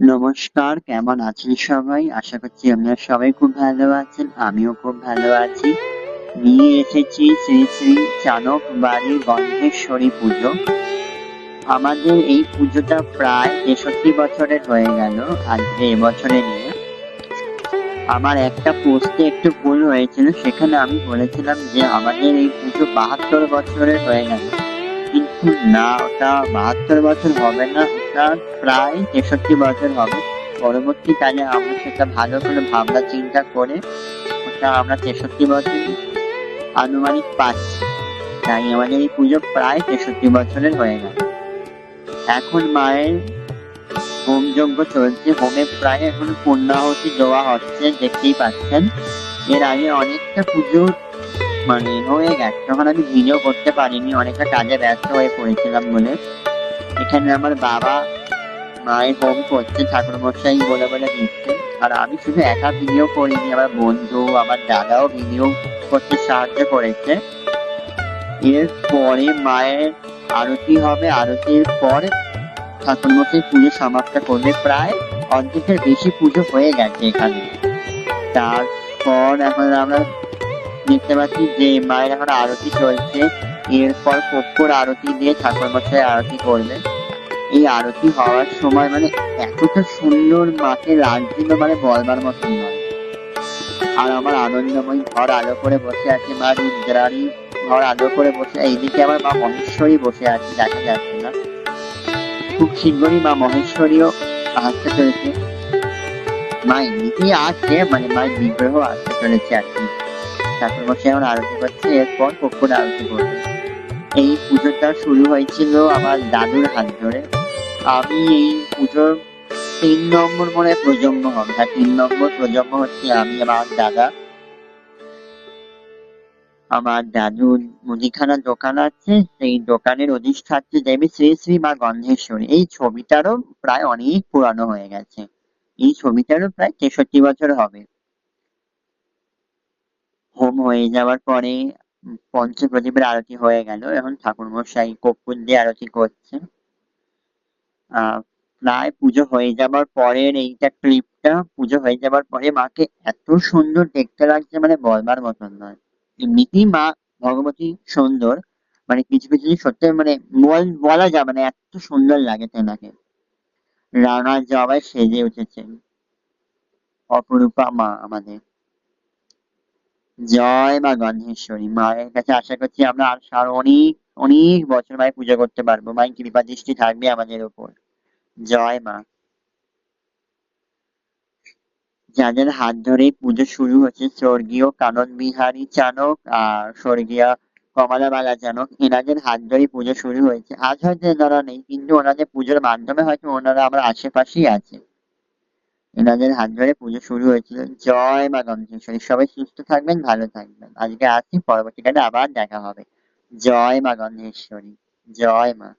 নমস্কার, কেমন আছেন সবাই? আশা করছি আপনারা সবাই খুব ভালো আছেন। আমিও খুব ভালো আছি। নিয়ে এসেছি শ্রী শ্রী চানক বাড়ির গন্ধেশ্বরী পুজো। আমাদের এই পুজোটা প্রায় ৬৩ বছরের হয়ে গেল আজকে এবছরে নিয়ে। আমার একটা পোস্টে একটু ভুল হয়েছিল, সেখানে আমি বলেছিলাম যে আমাদের এই পুজো ৭২ বছরের হয়ে গেল, কিন্তু না, ওটা ৭২ বছর হবে না, ওটা প্রায় ৬৩ বছর হবে। পরবর্তীকালে আমরা সেটা ভালো করে ভাবনা চিন্তা করে ওটা আমরা ৬৩ বছর আনুমানিক পাচ্ছি। তাই আমাদের এই পুজো প্রায় ৬৩ বছরের হয়ে গেল। এখন মায়ের হোম যজ্ঞ চলছে, হোমে প্রায় এখন পূর্ণাহুতি দেওয়া হচ্ছে, দেখতেই পাচ্ছেন। এর আগে অনেকটা পুজো হয়ে গেছে, তখন আমি ভিডিও করতে পারিনি, অনেকটা কাজে ব্যস্ত হয়ে পড়েছিলাম বলে। এখানে আমার বাবা মায়ের হোম করছে, ঠাকুর মশাই বলে বলে দিচ্ছে। আর আমি শুধু একা ভিডিও করিনি, আমার বন্ধু, আমার দাদাও ভিডিও করতে সাহায্য করেছে। এরপরে মায়ের আরতি হবে, আরতির পর ঠাকুর মশাই পুজো সমাপ্ত করবে। প্রায় অর্ধেকের বেশি পুজো হয়ে গেছে এখানে। তারপর এখন আমরা দেখতে পাচ্ছি যে মায়ের এখন আরতি চলছে। এরপর কর্পূর আরতি দিয়ে ঠাকুর মশাই আরতি করবে। এই আরতি হওয়ার সময় এতটা সুন্দর মাকে লাগছিল, বলবার মতন নয়। আর আমার আনন্দময়ী ঘর আলো করে বসে আছে, মা রুদ্রাণী ঘর আলো করে বসে, এইদিকে আমার মা মহেশ্বরী বসে আছে, দেখা যাচ্ছে না। খুব শীঘ্রই মা মহেশ্বরীও আসতে চলেছে। মা এমনিতেই আছে, মায়ের বিগ্রহ আসতে চলেছে আর কি। ঠাকুর মশাই এখন আরতি করছে, এরপর কর্পূর আরতি করবে। এই পুজোটা শুরু হয়েছিল আমার দাদুর হাত ধরে। আমি এই পুজোর ৩ নম্বর প্রজন্ম হবে। হ্যাঁ, ৩ নম্বর প্রজন্ম হচ্ছে আমি। আমার দাদুর মুদিখানার দোকান আছে, সেই দোকানের অধিষ্ঠাত্রী দেবী শ্রী শ্রী মা গন্ধেশ্বরী। এই ছবিটারও প্রায় অনেক পুরানো হয়ে গেছে। এই ছবিটারও প্রায় ৬৩ বছর হবে। হোম হয়ে যাওয়ার পরে পঞ্চপ্রদীপের আরতি হয়ে গেল, এখন ঠাকুর মশাই কর্পূর দিয়ে আরতি করছে। প্রায় পুজো হয়ে যাবার পরের এইটা ক্লিপটা, পুজো হয়ে যাবার পরে মাকে এত সুন্দর দেখতে লাগছে, বলবার মতন নয়। এমনিতেই মা ভগবতী সুন্দর, কিছু কিছু জিনিস সত্যি বলা যাবে না, এত সুন্দর লাগে তেনাকে। রাঙা জবায় সেজে উঠেছেন অপরূপা মা আমাদের। জয় মা গন্ধেশ্বরী। মায়ের কাছে আশা করছি আমরা আর অনেক অনেক বছর মায়ের পুজো করতে পারবো। মায়ের কৃপা দৃষ্টি থাকবে আমাদের উপর। জয় মা। যাদের হাত ধরে পুজো শুরু হচ্ছে, স্বর্গীয় কানন বিহারী চানক আর স্বর্গীয়া কমলাবালা চানক, এনাদের হাত ধরেই পুজো শুরু হয়েছে। আজ হয়তো এনারা নেই, কিন্তু ওনাদের পুজোর মাধ্যমে হয়তো ওনারা আমার আশেপাশেই আছে। এনাদের হাত ধরে পুজো শুরু হয়েছিল। জয় মা গন্ধেশ্বরী। সবাই সুস্থ থাকবেন, ভালো থাকবেন। আজকে আসি, পরবর্তীকালে আবার দেখা হবে। জয় মা গন্ধেশ্বরী। জয় মা।